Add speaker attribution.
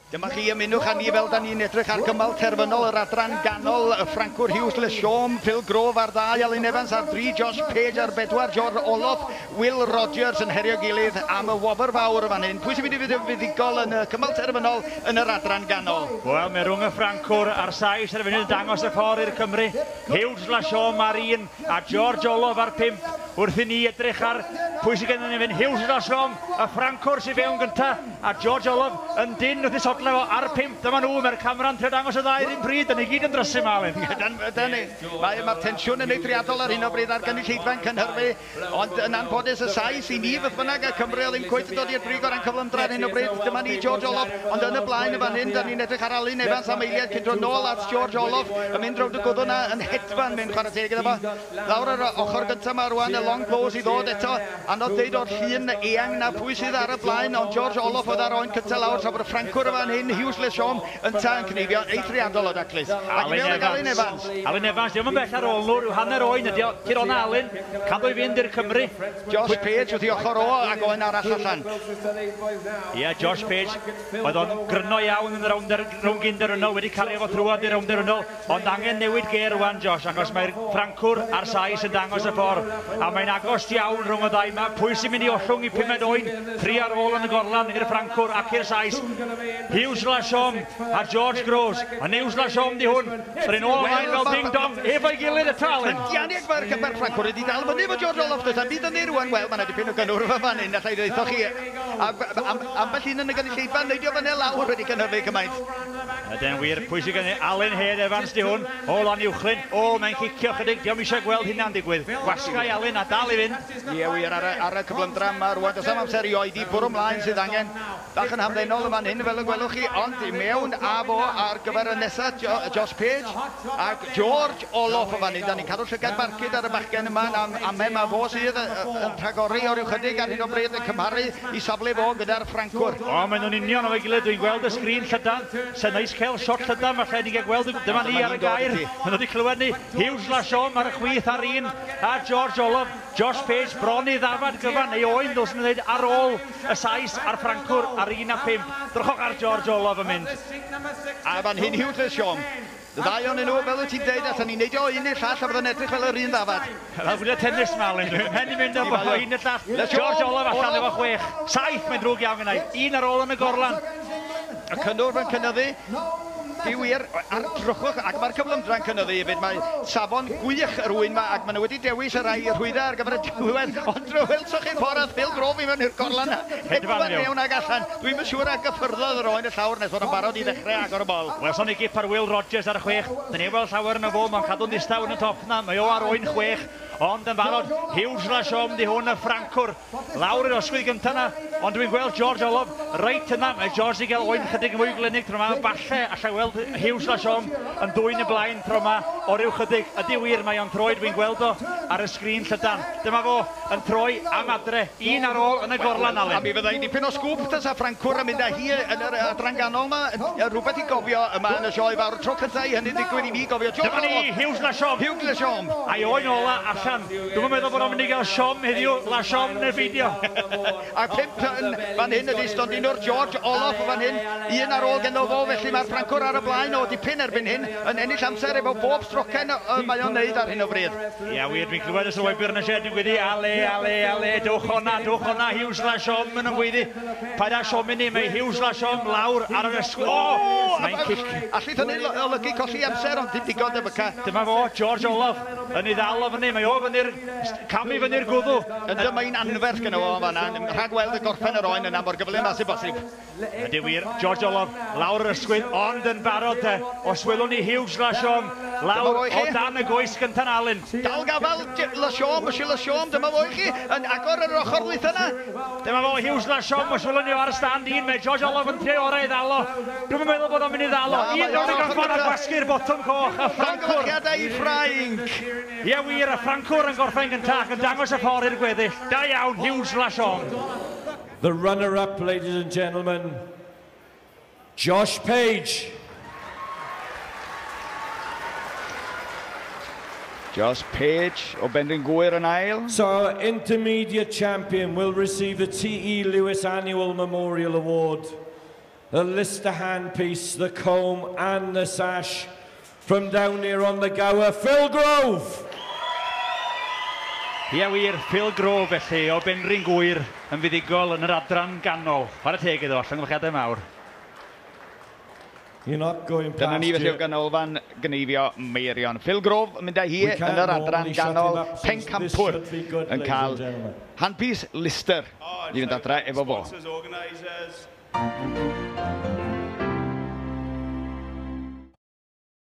Speaker 1: Dyma chi ymunwch â ni fel da ni'n edrych ar gymal terfynol yr adran ganol Ffrancwr Hughes Le Chaume, Phil Grove ar 2, Alun Evans ar 3, Josh Page ar 4, George Olof, Will Rogers yn herio gilydd am y wobr fawr fan hyn. Pwy sy'n mynd i fuddigol yn y cymal terfynol yn yr adran ganol?
Speaker 2: Wel, mae rhwng y Ffrancwr a'r Sais ar y funud yn dangos y ffordd i'r Cymru. Hughes Le Chaume ar 1 a George Olof ar 5. Wrth i ni edrych ar pwy sy'n gen i fynd. Hughes Le Chaume, y Ffrancwr sy'n fewn gyntaf, a George Olof yn dyn wrth i sodla fo ar 5. Dyma nhw, mae'r camera'n trio dangos y ddau un bryd, dyn ni gyd yn drysu Malin.
Speaker 1: Mae'r tensiwn yn eithriadol ar hyn o bryd ar gynulleidfa'n cynhyrfu, ond yn anffodus y Sais i ni fydd bynnag y Cymru ddim cweit yn dod i'r brig o ran cyflymdra ar hyn o bryd. Dyma ni George Olof, ond yn y blaen y fan hyn, dyn ni'n edrych ar Alun Evans am eiliad cyn dod nôl at George Olof, yn mynd rownd y gwddw na yn hedfan mynd chwarae teg iddo fo. Lawr yr ochr gyntaf mae rwan y long blows i ddod eto, anodd deud o'r llun eang na pwy sydd ar y blaen, ond George Olof oedd ar oen cyntaf lawr, so bod y Ffrancwr fan hyn, Hughes Le Chaume, yn ta'n cnifio eithriadol o daclus. Alun Evans.
Speaker 2: Alun Evans, diolch yn bell ar ôl nhw, rhyw hanner oen ydi o. Tyrona Alun, cadw i fynd i'r Cymru.
Speaker 1: Josh Page wrth i ochr o ac oen arall allan.
Speaker 2: Ie, Josh Page, oedd o'n gryno iawn yn y rownd gyndyrynol, wedi cario fo trwad i'r rownd gyndyrynol, ond angen newid ger rwan, Josh, achos mae'r Ffrancwr a'r Sais yn dangos y ffordd, a mae'n agos iawn rhwng y ddau yma. Pwy sy'n mynd i ollwng i 5 oen, 3 ar ôl yn y gorlan i'r Ffrancwr ac i'r Sais. Hughes Le Chaume a George Groves, a Hughes Le Chaume di hwn, yr un ôl ymlaen fel ding-dong, efo'i gilydd y talent.
Speaker 1: Dianiag mae'r Ffrancwr wedi dal fyny efo George Olof, does am byd yn ei rwan, wel, mae'n dipyn o gynwrfa fan hyn, allai ddeithoch chi. Ambell un yn y gynulleidfa, neidio fan e lawr wedi cynhyrfu cymaint.
Speaker 2: Ydyn wir, pwy sy'n gen i Alun Hed Evans di hwn, o lan uwchlyn, mae'n cicio chydig, diolch eisiau gweld hynna'n digwydd. Wasgau Alun a dal i fynd.
Speaker 1: Ie wir, ar y cyflymdra yma rwan, does am amser i oedi, bwrw ymlaen sydd angen. Bach yn hamddenol yn fan hyn, fel y gwelwch chi, ond i mewn a fo ar gyfer y nesaf, Josh Page ac George Olof yn fan hyn. Da ni'n cadw llygad barcud ar y bachgen yma, a mem a fo sydd yn rhagori o'r ychydig ar hyn o bryd yn cymharu i safle fo gyda'r Ffrancwr.
Speaker 2: O, maen nhw'n union o'i gilydd, dwi'n gweld y sgrin llydan, sy'n neis cael shot llydan, falle ni'n gweld, dyma ni ar y gair, maen nhw wedi clywed ni, Hughes Le Chaume ar y chwith ar 1, a George Olof, Josh Page bron i ddafad gyfan, neu oen dos yn dweud ar ôl y Sais a'r Ffrancwr ar 1 a 5. Drychwch ar George Olof yn mynd.
Speaker 1: A fan hyn Hughes Le Chaume. Y ddau o'n nhw, fel wyt ti'n dweud, allan ni'n neidio un i'r llall a byddwn edrych fel yr un ddafad.
Speaker 2: Fel gwylio tennis Malin, hen i mynd o'r un i'r llall. George Olof allan efo 6. 7 mae'n drwg iawn gynnau. 1 ar ôl yn y gorlan.
Speaker 1: Y cynnwrf yn cynyddu. Di wir, ar drychwch, ac mae'r cyflymdra'n cynyddu hefyd, mae safon gwych yr wyn yma, ac maen nhw wedi dewis y rai rhwydda ar gyfer y diwedd, ond drwylswch chi'n ffordd Phil Grove i mewn i'r gorlan. Hedfan mewn ag allan, dwi'n siŵr a gyffyrddodd yr oen y llawr nes fod yn barod i ddechrau agor y bol.
Speaker 2: Wel, son i gip ar Will Rogers ar y 6, dyn ni weld llawer yn y fo, mae'n cadw'n ddistaw yn y top na, mae o ar oen 6, ond yn barod, Hughes Le Chaume di hwn y Ffrancwr, lawr i'r osgwydd gyntaf na, ond dwi'n gweld George Olof reit yna, mae George i gael oen chydig mwy glynig tro yma, falle allai weld Hughes Le Chaume yn dwy'n y blaen tro yma o ryw chydig. Ydy wir, mae o'n troi, dwi'n gweld o ar y sgrin llydan. Dyma fo yn troi am adre, 1 ar ôl yn y gorlan Alun.
Speaker 1: A mi fyddai'n dipyn o sgwp tas a Ffrancwr yn mynd â hi yn yr adran ganol yma, rhywbeth i gofio yma yn y sioe fawr. Tro cyntaf i hynny digwydd i mi gofio.
Speaker 2: Dyma ni, Hughes Le Chaume.
Speaker 1: Hughes Le Chaume.
Speaker 2: A'i oen ola allan. Dwi'n meddwl bod o'n mynd i gael Chaume heddiw, La Chaume yn y fideo.
Speaker 1: A 5 fan hyn ydi stondin o'r George Olof fan hyn, 1 ar ôl gen o fo, felly mae'r Ffrancwr ar y blaen o dipyn erbyn hyn, yn ennill amser efo bob strocen mae o'n neud ar hyn o bryd.
Speaker 2: Ia wir, dwi'n clywed y sylwebr yn y sied, dwi'n gwyddi, ale, dwch honna, Hughes Le Chaume yn gwyddi. Paid â Chaume ni, mae Hughes Le Chaume lawr ar yr ysgwyl. O, mae'n cic.
Speaker 1: Allith hynny olygu colli amser, ond dim digon dy byca.
Speaker 2: Dyma fo, George Olof, yn ei ddal o fyny, mae o camu fyny'r gwddw.
Speaker 1: Yn dyma un anferth gyda o fanna, rhag weld y gorffen yr oen yna mor gyflym as i bosib.
Speaker 2: Ydy wir, George Olof, lawr yr ysgwydd, ond yn barod os welwn ni Hughes Le Chaume, lawr o dan y goes gynta'n Alun.
Speaker 1: Dal gafal Le Chaume, Monsieur Le Chaume, dyma fo i chi, yn agor yr ochr lwyth yna.
Speaker 2: Dyma fo Hughes Le Chaume, os welwn ni ar y stand 1, mae George Olof yn trio orau i ddalo. Dwi'n meddwl bod o'n mynd i ddalo. Un o'r gorffan a gwasgu'r botwm coch, y Ffrancwr.
Speaker 1: I Ffrainc.
Speaker 2: Ie wir, y Ffrancwr yn gorffen gyntaf, yn dangos y ffordd i'r gweddill. Da iawn, Hughes Le Chaume.
Speaker 3: The runner-up, ladies and gentlemen, Josh Page.
Speaker 1: Josh Page o Bendyn Gwyr yn ail.
Speaker 3: So our intermediate champion will receive the T.E. Lewis Annual Memorial Award. the Lister handpiece, the comb and the sash. From down here on the Gower, Phil Grove.
Speaker 2: Ie wir, Phil Grove felly o Benrin Gwyr yn fuddigol yn yr adran ganol. Chwarae teg iddo, llongyflliadau mawr.
Speaker 3: You're not going past.
Speaker 1: Dyna ni felly o ganolfan gneifio Meirion. Phil Grove yn mynd â hi yn yr adran ganol. Pencampwr yn cael handpiece Lister i fynd adre efo fo.